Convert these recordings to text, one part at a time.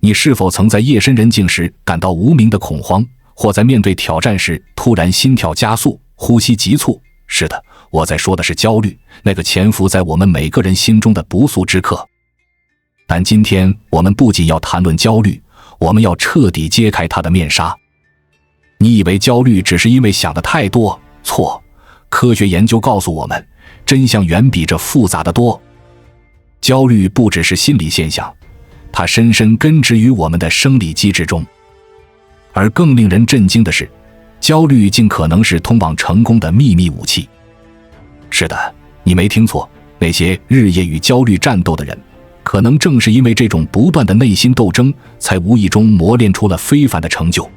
你是否曾在夜深人静时感到无名的恐慌，或在面对挑战时突然心跳加速、呼吸急促？是的，我在说的是焦虑，那个潜伏在我们每个人心中的不速之客。但今天我们不仅要谈论焦虑，我们要彻底揭开它的面纱。你以为焦虑只是因为想得太多？错，科学研究告诉我们，真相远比这复杂得多。焦虑不只是心理现象，它深深根植于我们的生理机制中。而更令人震惊的是，焦虑竟可能是通往成功的秘密武器。是的，你没听错，那些日夜与焦虑战斗的人，可能正是因为这种不断的内心斗争，才无意中磨练出了非凡的成就。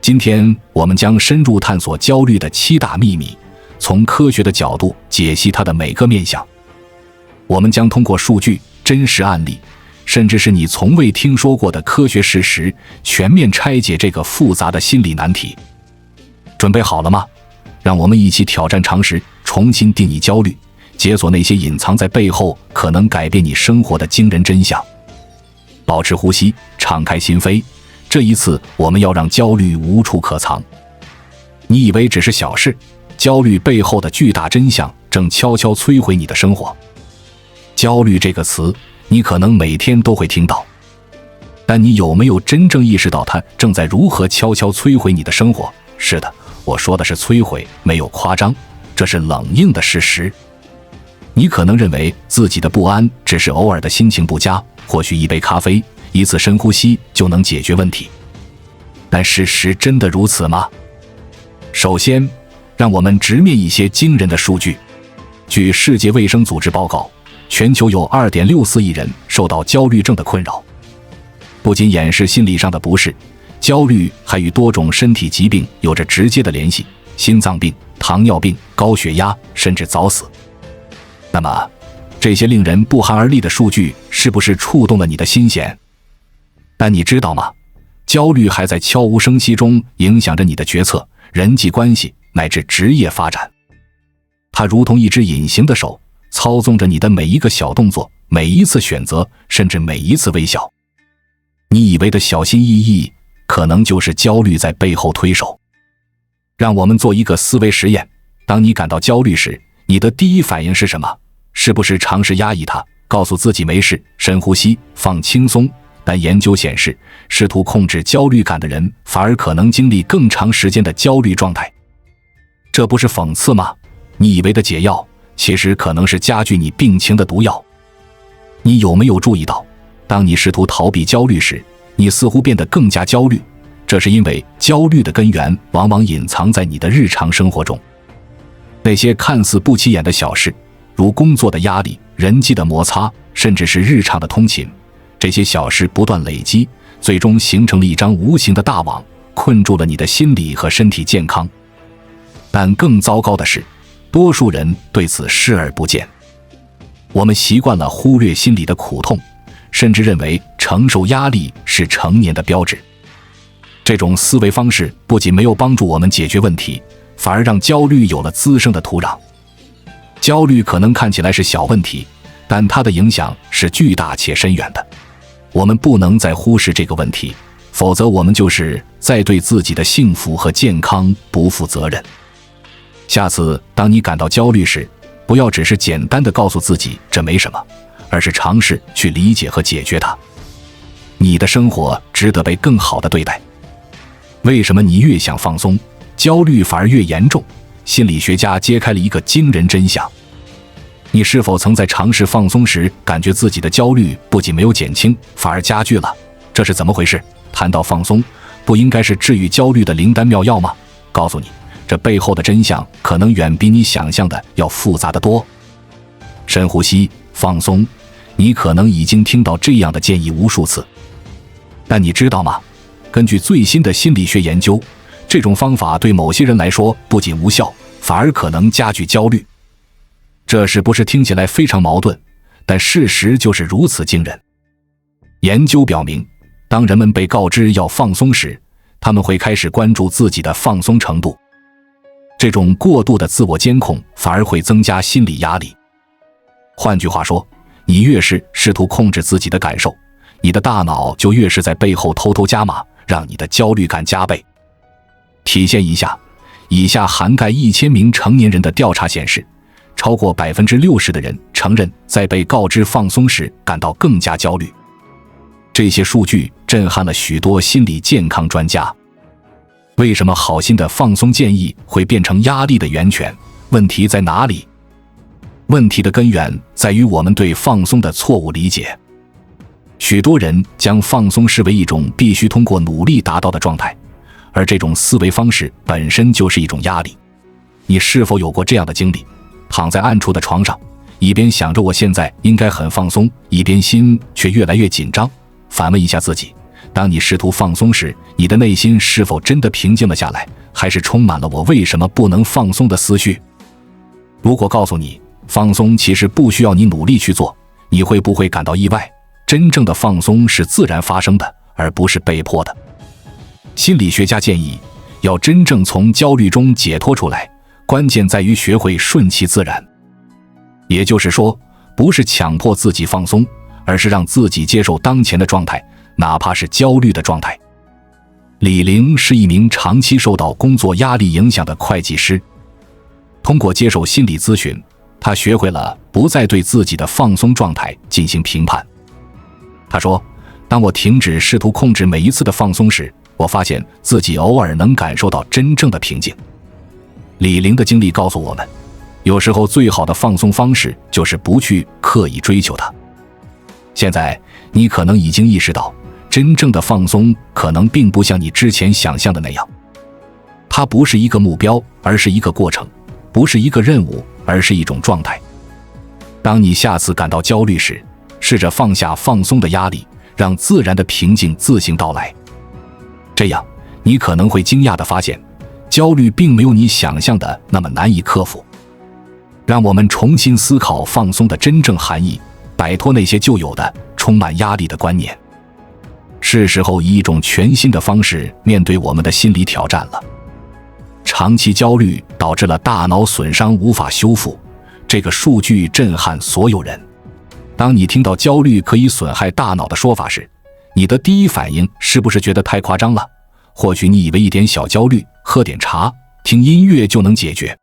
今天我们将深入探索焦虑的7大秘密，从科学的角度解析它的每个面向。我们将通过数据、真实案例，甚至是你从未听说过的科学事实，全面拆解这个复杂的心理难题。准备好了吗？让我们一起挑战常识，重新定义焦虑，解锁那些隐藏在背后可能改变你生活的惊人真相。保持呼吸，敞开心扉，这一次我们要让焦虑无处可藏。你以为只是小事，焦虑背后的巨大真相正悄悄摧毁你的生活。焦虑这个词，你可能每天都会听到，但你有没有真正意识到它正在如何悄悄摧毁你的生活？是的，我说的是摧毁，没有夸张，这是冷硬的事实。你可能认为自己的不安只是偶尔的心情不佳，或许一杯咖啡、一次深呼吸就能解决问题。但事实真的如此吗？首先，让我们直面一些惊人的数据。据世界卫生组织报告，全球有 2.64 亿人受到焦虑症的困扰。不仅掩饰心理上的不适，焦虑还与多种身体疾病有着直接的联系，心脏病、糖尿病、高血压，甚至早死。那么，这些令人不寒而栗的数据是不是触动了你的心弦？但你知道吗？焦虑还在悄无声息中影响着你的决策、人际关系乃至职业发展。它如同一只隐形的手，操纵着你的每一个小动作、每一次选择，甚至每一次微笑。你以为的小心翼翼，可能就是焦虑在背后推手。让我们做一个思维实验：当你感到焦虑时，你的第一反应是什么？是不是尝试压抑它，告诉自己没事，深呼吸，放轻松？但研究显示，试图控制焦虑感的人反而可能经历更长时间的焦虑状态。这不是讽刺吗？你以为的解药，其实可能是加剧你病情的毒药。你有没有注意到，当你试图逃避焦虑时，你似乎变得更加焦虑？这是因为焦虑的根源往往隐藏在你的日常生活中。那些看似不起眼的小事，如工作的压力、人际的摩擦，甚至是日常的通勤，这些小事不断累积，最终形成了一张无形的大网，困住了你的心理和身体健康。但更糟糕的是，多数人对此视而不见。我们习惯了忽略心理的苦痛，甚至认为承受压力是成年的标志。这种思维方式不仅没有帮助我们解决问题，反而让焦虑有了滋生的土壤。焦虑可能看起来是小问题，但它的影响是巨大且深远的。我们不能再忽视这个问题，否则我们就是在对自己的幸福和健康不负责任。下次当你感到焦虑时，不要只是简单地告诉自己这没什么，而是尝试去理解和解决它。你的生活值得被更好地对待。为什么你越想放松，焦虑反而越严重？心理学家揭开了一个惊人真相。你是否曾在尝试放松时，感觉自己的焦虑不仅没有减轻，反而加剧了？这是怎么回事？谈到放松，不应该是治愈焦虑的灵丹妙药吗？告诉你，这背后的真相可能远比你想象的要复杂得多。深呼吸，放松，你可能已经听到这样的建议无数次。但你知道吗？根据最新的心理学研究，这种方法对某些人来说不仅无效，反而可能加剧焦虑。这是不是听起来非常矛盾？但事实就是如此惊人。研究表明，当人们被告知要放松时，他们会开始关注自己的放松程度。这种过度的自我监控反而会增加心理压力。换句话说，你越是试图控制自己的感受，你的大脑就越是在背后偷偷加码，让你的焦虑感加倍。体现一下，以下涵盖1000名成年人的调查显示，超过60%的人承认在被告知放松时感到更加焦虑。这些数据震撼了许多心理健康专家。为什么好心的放松建议会变成压力的源泉？问题在哪里？问题的根源在于我们对放松的错误理解。许多人将放松视为一种必须通过努力达到的状态，而这种思维方式本身就是一种压力。你是否有过这样的经历？躺在暗处的床上，一边想着我现在应该很放松，一边心却越来越紧张。反问一下自己，当你试图放松时，你的内心是否真的平静了下来，还是充满了我为什么不能放松的思绪？如果告诉你放松其实不需要你努力去做，你会不会感到意外？真正的放松是自然发生的，而不是被迫的。心理学家建议，要真正从焦虑中解脱出来，关键在于学会顺其自然。也就是说，不是强迫自己放松，而是让自己接受当前的状态，哪怕是焦虑的状态。李玲是一名长期受到工作压力影响的会计师。通过接受心理咨询，他学会了不再对自己的放松状态进行评判。他说，当我停止试图控制每一次的放松时，我发现自己偶尔能感受到真正的平静。李玲的经历告诉我们，有时候最好的放松方式就是不去刻意追求它。现在你可能已经意识到，真正的放松可能并不像你之前想象的那样。它不是一个目标，而是一个过程；不是一个任务，而是一种状态。当你下次感到焦虑时，试着放下放松的压力，让自然的平静自行到来。这样，你可能会惊讶地发现，焦虑并没有你想象的那么难以克服。让我们重新思考放松的真正含义，摆脱那些旧有的、充满压力的观念。是时候以一种全新的方式面对我们的心理挑战了。长期焦虑导致了大脑损伤无法修复，这个数据震撼所有人。当你听到焦虑可以损害大脑的说法时，你的第一反应是不是觉得太夸张了？或许你以为一点小焦虑，喝点茶，听音乐就能解决。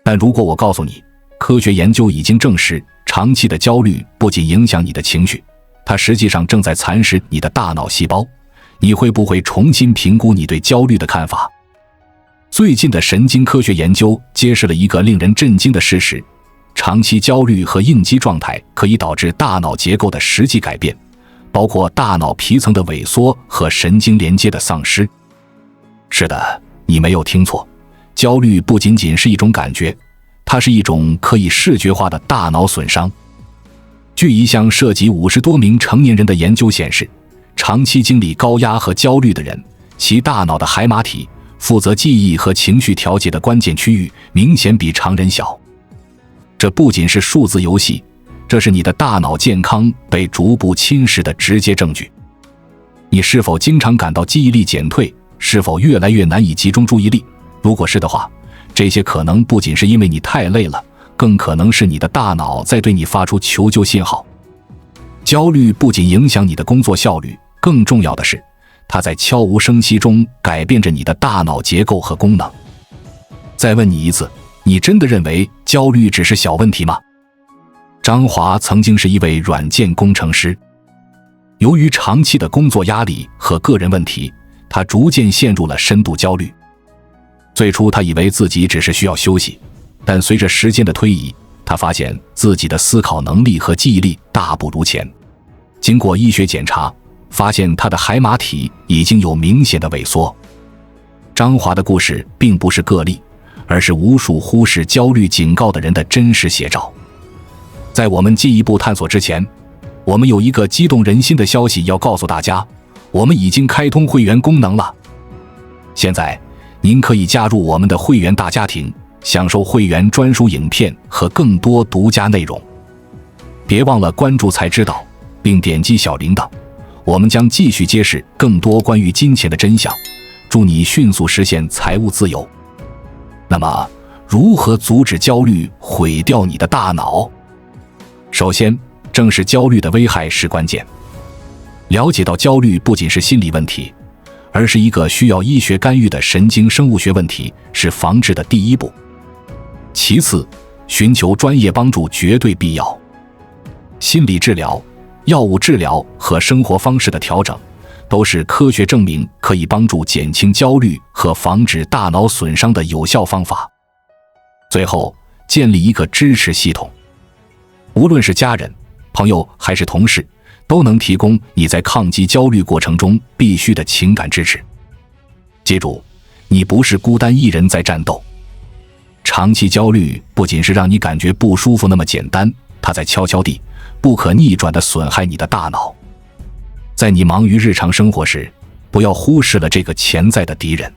但如果我告诉你，科学研究已经证实，长期的焦虑不仅影响你的情绪，它实际上正在蚕食你的大脑细胞，你会不会重新评估你对焦虑的看法？最近的神经科学研究揭示了一个令人震惊的事实，长期焦虑和应激状态可以导致大脑结构的实际改变，包括大脑皮层的萎缩和神经连接的丧失。是的，你没有听错，焦虑不仅仅是一种感觉，它是一种可以视觉化的大脑损伤。据一项涉及50多名成年人的研究显示，长期经历高压和焦虑的人，其大脑的海马体负责记忆和情绪调节的关键区域明显比常人小。这不仅是数字游戏，这是你的大脑健康被逐步侵蚀的直接证据。你是否经常感到记忆力减退？是否越来越难以集中注意力？如果是的话，这些可能不仅是因为你太累了，更可能是你的大脑在对你发出求救信号。焦虑不仅影响你的工作效率，更重要的是，它在悄无声息中改变着你的大脑结构和功能。再问你一次，你真的认为焦虑只是小问题吗？张华曾经是一位软件工程师，由于长期的工作压力和个人问题，他逐渐陷入了深度焦虑。最初他以为自己只是需要休息，但随着时间的推移，他发现自己的思考能力和记忆力大不如前。经过医学检查，发现他的海马体已经有明显的萎缩。张华的故事并不是个例，而是无数忽视焦虑警告的人的真实写照。在我们进一步探索之前，我们有一个激动人心的消息要告诉大家，我们已经开通会员功能了。现在您可以加入我们的会员大家庭，享受会员专属影片和更多独家内容。别忘了关注才知道，并点击小铃铛，我们将继续揭示更多关于金钱的真相，祝你迅速实现财务自由。那么，如何阻止焦虑毁掉你的大脑？首先，正视焦虑的危害是关键。了解到焦虑不仅是心理问题，而是一个需要医学干预的神经生物学问题，是防治的第一步。其次，寻求专业帮助绝对必要。心理治疗、药物治疗和生活方式的调整，都是科学证明可以帮助减轻焦虑和防止大脑损伤的有效方法。最后，建立一个支持系统，无论是家人、朋友还是同事，都能提供你在抗击焦虑过程中必须的情感支持。记住，你不是孤单一人在战斗。长期焦虑不仅是让你感觉不舒服那么简单，它在悄悄地、不可逆转地损害你的大脑。在你忙于日常生活时，不要忽视了这个潜在的敌人。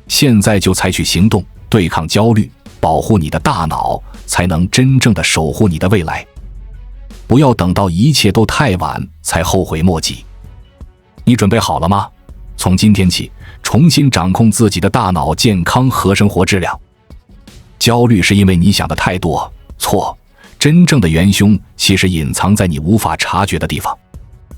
现在就采取行动，对抗焦虑，保护你的大脑，才能真正地守护你的未来。不要等到一切都太晚才后悔莫及。你准备好了吗？从今天起，重新掌控自己的大脑健康和生活质量。焦虑是因为你想的太多，错，真正的元凶其实隐藏在你无法察觉的地方。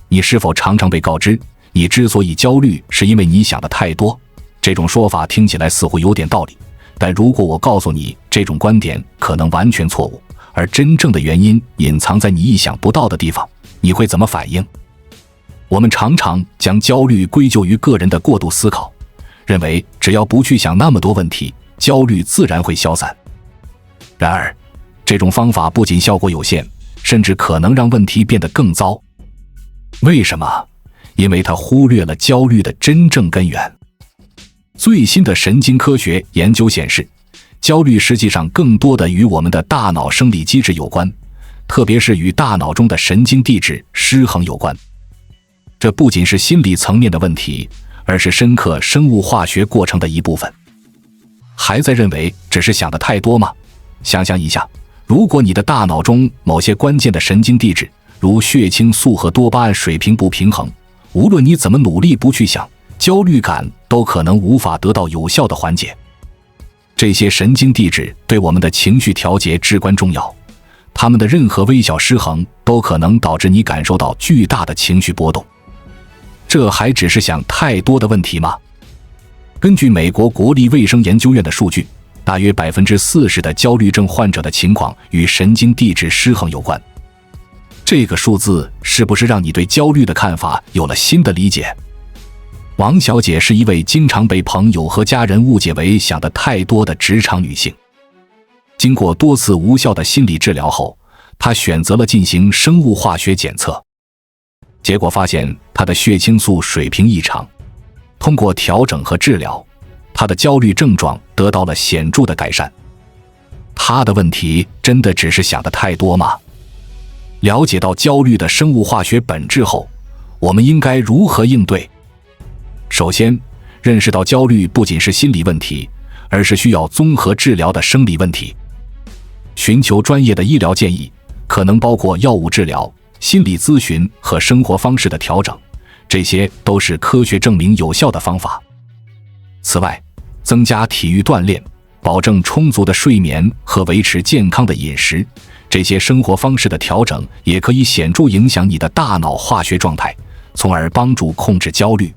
你是否常常被告知，你之所以焦虑是因为你想的太多？这种说法听起来似乎有点道理，但如果我告诉你这种观点可能完全错误，而真正的原因隐藏在你意想不到的地方，你会怎么反应？我们常常将焦虑归咎于个人的过度思考，认为只要不去想那么多问题，焦虑自然会消散。然而，这种方法不仅效果有限，甚至可能让问题变得更糟。为什么？因为它忽略了焦虑的真正根源。最新的神经科学研究显示，焦虑实际上更多的与我们的大脑生理机制有关，特别是与大脑中的神经递质失衡有关。这不仅是心理层面的问题，而是深刻生物化学过程的一部分。还在认为只是想得太多吗？想象一下，如果你的大脑中某些关键的神经递质，如血清素和多巴胺水平不平衡，无论你怎么努力不去想，焦虑感都可能无法得到有效的缓解。这些神经递质对我们的情绪调节至关重要，它们的任何微小失衡都可能导致你感受到巨大的情绪波动。这还只是想太多的问题吗？根据美国国立卫生研究院的数据，大约 40% 的焦虑症患者的情况与神经递质失衡有关。这个数字是不是让你对焦虑的看法有了新的理解？王小姐是一位经常被朋友和家人误解为想得太多的职场女性。经过多次无效的心理治疗后，她选择了进行生物化学检测，结果发现她的血清素水平异常。通过调整和治疗，她的焦虑症状得到了显著的改善。她的问题真的只是想得太多吗？了解到焦虑的生物化学本质后，我们应该如何应对？首先，认识到焦虑不仅是心理问题，而是需要综合治疗的生理问题。寻求专业的医疗建议，可能包括药物治疗、心理咨询和生活方式的调整，这些都是科学证明有效的方法。此外，增加体育锻炼，保证充足的睡眠和维持健康的饮食，这些生活方式的调整也可以显著影响你的大脑化学状态，从而帮助控制焦虑。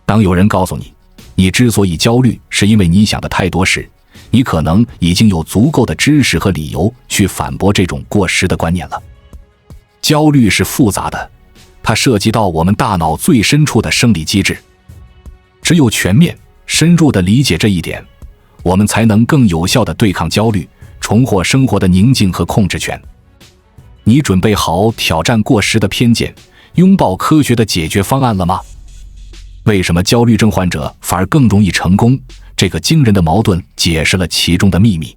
当有人告诉你，你之所以焦虑是因为你想的太多时，你可能已经有足够的知识和理由去反驳这种过时的观念了。焦虑是复杂的，它涉及到我们大脑最深处的生理机制。只有全面、深入地理解这一点，我们才能更有效地对抗焦虑，重获生活的宁静和控制权。你准备好挑战过时的偏见，拥抱科学的解决方案了吗？为什么焦虑症患者反而更容易成功？这个惊人的矛盾解释了其中的秘密。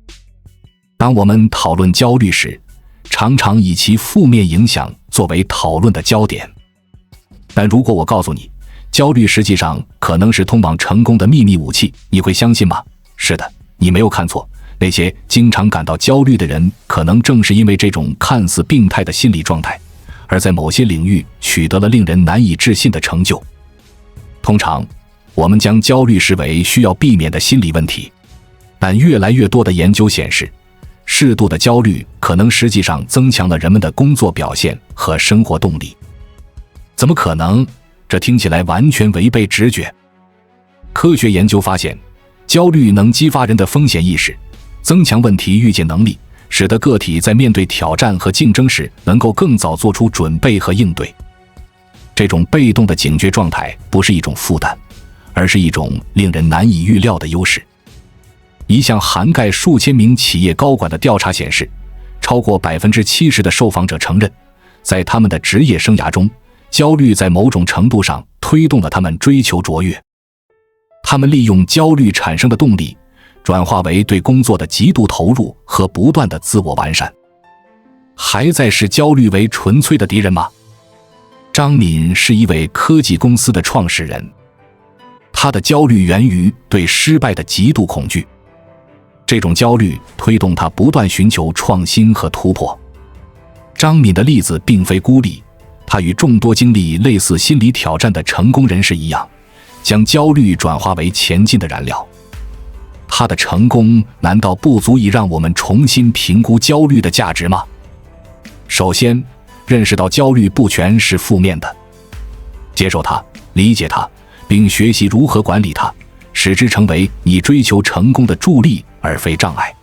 当我们讨论焦虑时，常常以其负面影响作为讨论的焦点。但如果我告诉你，焦虑实际上可能是通往成功的秘密武器，你会相信吗？是的，你没有看错，那些经常感到焦虑的人，可能正是因为这种看似病态的心理状态，而在某些领域取得了令人难以置信的成就。通常，我们将焦虑视为需要避免的心理问题，但越来越多的研究显示，适度的焦虑可能实际上增强了人们的工作表现和生活动力。怎么可能？这听起来完全违背直觉。科学研究发现，焦虑能激发人的风险意识，增强问题预见能力，使得个体在面对挑战和竞争时能够更早做出准备和应对。这种被动的警觉状态不是一种负担，而是一种令人难以预料的优势。一项涵盖数千名企业高管的调查显示，超过 70% 的受访者承认，在他们的职业生涯中，焦虑在某种程度上推动了他们追求卓越。他们利用焦虑产生的动力，转化为对工作的极度投入和不断的自我完善。还在视焦虑为纯粹的敌人吗？张敏是一位科技公司的创始人，他的焦虑源于对失败的极度恐惧。这种焦虑推动他不断寻求创新和突破。张敏的例子并非孤立，他与众多经历类似心理挑战的成功人士一样，将焦虑转化为前进的燃料。他的成功难道不足以让我们重新评估焦虑的价值吗？首先，认识到焦虑不全是负面的，接受它，理解它，并学习如何管理它，使之成为你追求成功的助力而非障碍。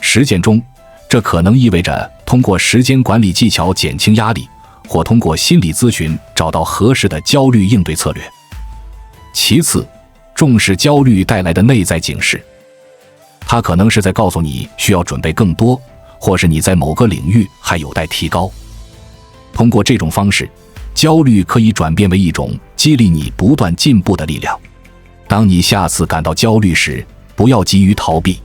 实践中，这可能意味着通过时间管理技巧减轻压力，或通过心理咨询找到合适的焦虑应对策略。其次，重视焦虑带来的内在警示，它可能是在告诉你需要准备更多，或是你在某个领域还有待提高。通过这种方式，焦虑可以转变为一种激励你不断进步的力量。当你下次感到焦虑时，不要急于逃避，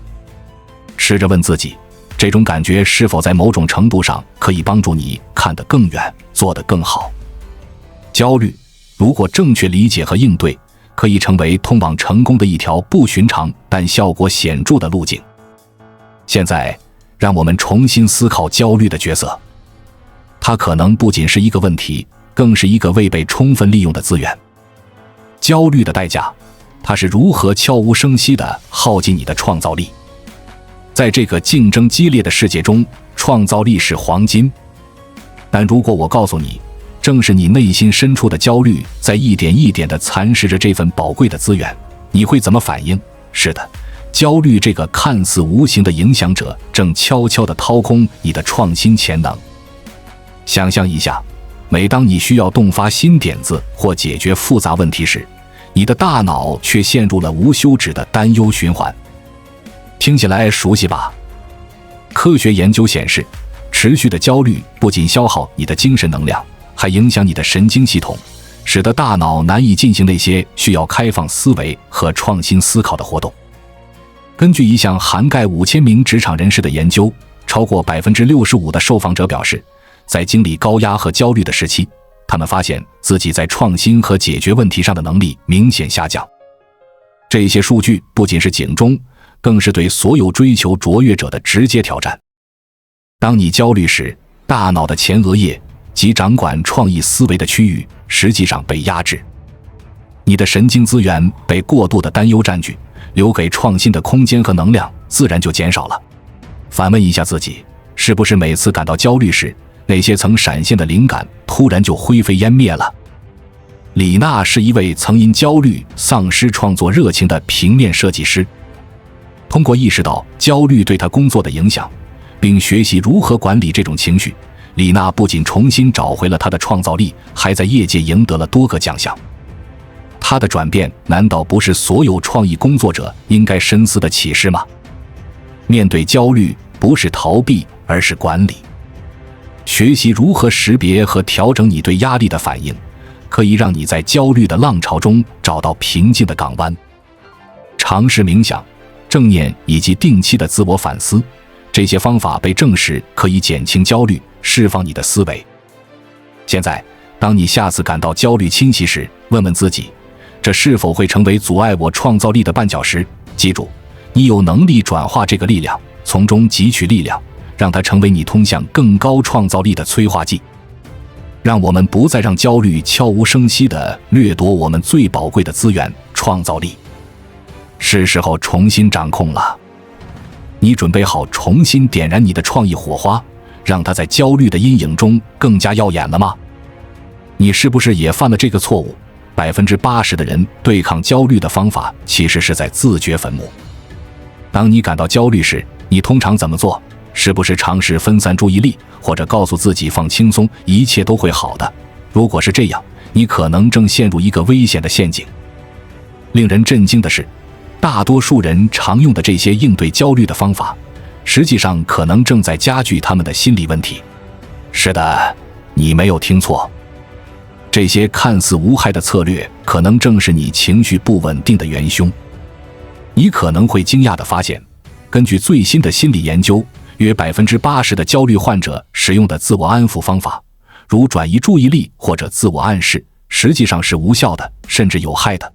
试着问自己，这种感觉是否在某种程度上可以帮助你看得更远，做得更好。焦虑，如果正确理解和应对，可以成为通往成功的一条不寻常但效果显著的路径。现在，让我们重新思考焦虑的角色。它可能不仅是一个问题，更是一个未被充分利用的资源。焦虑的代价，它是如何悄无声息地耗尽你的创造力。在这个竞争激烈的世界中，创造力是黄金。但如果我告诉你，正是你内心深处的焦虑在一点一点地蚕食着这份宝贵的资源，你会怎么反应？是的，焦虑这个看似无形的影响者正悄悄地掏空你的创新潜能。想象一下，每当你需要迸发新点子或解决复杂问题时，你的大脑却陷入了无休止的担忧循环。听起来熟悉吧？科学研究显示，持续的焦虑不仅消耗你的精神能量，还影响你的神经系统，使得大脑难以进行那些需要开放思维和创新思考的活动。根据一项涵盖5000名职场人士的研究，超过 65% 的受访者表示，在经历高压和焦虑的时期，他们发现自己在创新和解决问题上的能力明显下降。这些数据不仅是警钟，更是对所有追求卓越者的直接挑战。当你焦虑时，大脑的前额叶及掌管创意思维的区域实际上被压制，你的神经资源被过度的担忧占据，留给创新的空间和能量自然就减少了。反问一下自己，是不是每次感到焦虑时，那些曾闪现的灵感突然就灰飞烟灭了？李娜是一位曾因焦虑丧失创作热情的平面设计师。通过意识到焦虑对她工作的影响，并学习如何管理这种情绪，李娜不仅重新找回了她的创造力，还在业界赢得了多个奖项。她的转变难道不是所有创意工作者应该深思的启示吗？面对焦虑，不是逃避，而是管理。学习如何识别和调整你对压力的反应，可以让你在焦虑的浪潮中找到平静的港湾。尝试冥想、正念以及定期的自我反思，这些方法被证实可以减轻焦虑，释放你的思维。现在，当你下次感到焦虑侵袭时，问问自己，这是否会成为阻碍我创造力的绊脚石？记住，你有能力转化这个力量，从中汲取力量，让它成为你通向更高创造力的催化剂。让我们不再让焦虑悄无声息地掠夺我们最宝贵的资源——创造力。是时候重新掌控了。你准备好重新点燃你的创意火花，让它在焦虑的阴影中更加耀眼了吗？你是不是也犯了这个错误？80%的人对抗焦虑的方法其实是在自掘坟墓。当你感到焦虑时，你通常怎么做？是不是尝试分散注意力，或者告诉自己放轻松，一切都会好的？如果是这样，你可能正陷入一个危险的陷阱。令人震惊的是，大多数人常用的这些应对焦虑的方法，实际上可能正在加剧他们的心理问题。是的，你没有听错。这些看似无害的策略，可能正是你情绪不稳定的元凶。你可能会惊讶地发现，根据最新的心理研究，约80%的焦虑患者使用的自我安抚方法，如转移注意力或者自我暗示，实际上是无效的，甚至有害的。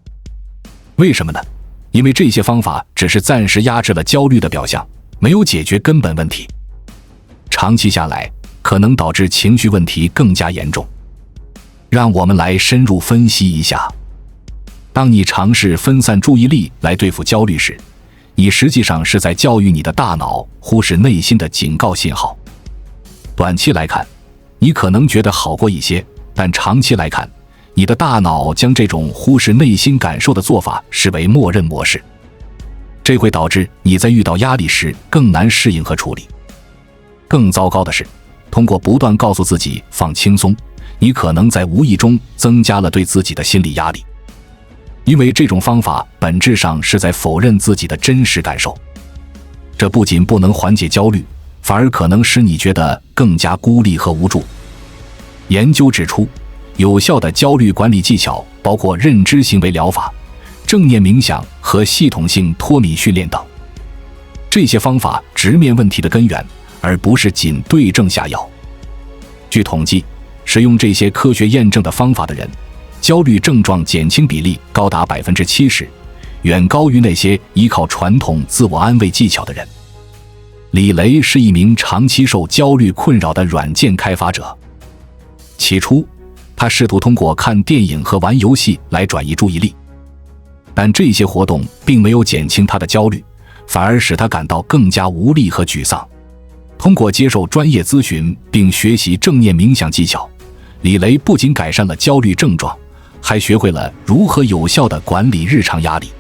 为什么呢？因为这些方法只是暂时压制了焦虑的表象，没有解决根本问题。长期下来，可能导致情绪问题更加严重。让我们来深入分析一下。当你尝试分散注意力来对付焦虑时，你实际上是在教育你的大脑忽视内心的警告信号。短期来看，你可能觉得好过一些，但长期来看，你的大脑将这种忽视内心感受的做法视为默认模式。这会导致你在遇到压力时更难适应和处理。更糟糕的是，通过不断告诉自己放轻松，你可能在无意中增加了对自己的心理压力。因为这种方法本质上是在否认自己的真实感受。这不仅不能缓解焦虑，反而可能使你觉得更加孤立和无助。研究指出，有效的焦虑管理技巧包括认知行为疗法、正念冥想和系统性脱敏训练等。这些方法直面问题的根源，而不是仅对症下药。据统计，使用这些科学验证的方法的人，焦虑症状减轻比例高达70%，远高于那些依靠传统自我安慰技巧的人。李雷是一名长期受焦虑困扰的软件开发者。起初，他试图通过看电影和玩游戏来转移注意力，但这些活动并没有减轻他的焦虑，反而使他感到更加无力和沮丧。通过接受专业咨询并学习正念冥想技巧，李雷不仅改善了焦虑症状，还学会了如何有效地管理日常压力。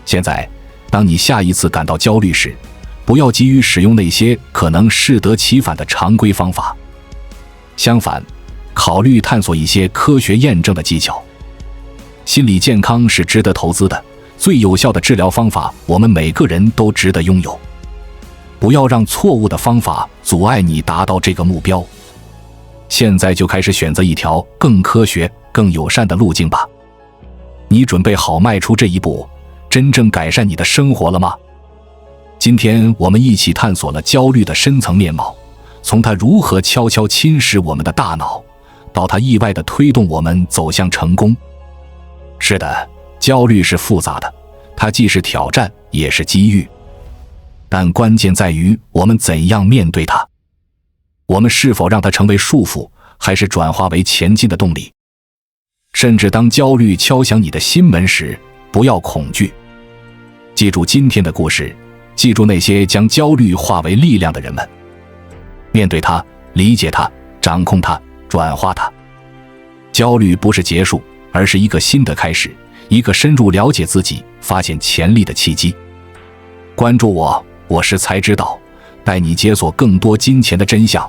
现在，当你下一次感到焦虑时，不要急于使用那些可能适得其反的常规方法。相反，考虑探索一些科学验证的技巧。心理健康是值得投资的，最有效的治疗方法，我们每个人都值得拥有。不要让错误的方法阻碍你达到这个目标。现在就开始选择一条更科学、更友善的路径吧。你准备好迈出这一步，真正改善你的生活了吗？今天我们一起探索了焦虑的深层面貌，从它如何悄悄侵蚀我们的大脑，到它意外地推动我们走向成功。是的，焦虑是复杂的，它既是挑战，也是机遇。但关键在于我们怎样面对它。我们是否让它成为束缚，还是转化为前进的动力？甚至当焦虑敲响你的心门时，不要恐惧。记住今天的故事，记住那些将焦虑化为力量的人们。面对它，理解它，掌控它，转化它。焦虑不是结束，而是一个新的开始，一个深入了解自己、发现潜力的契机。关注我，我是才知道，带你解锁更多金钱的真相。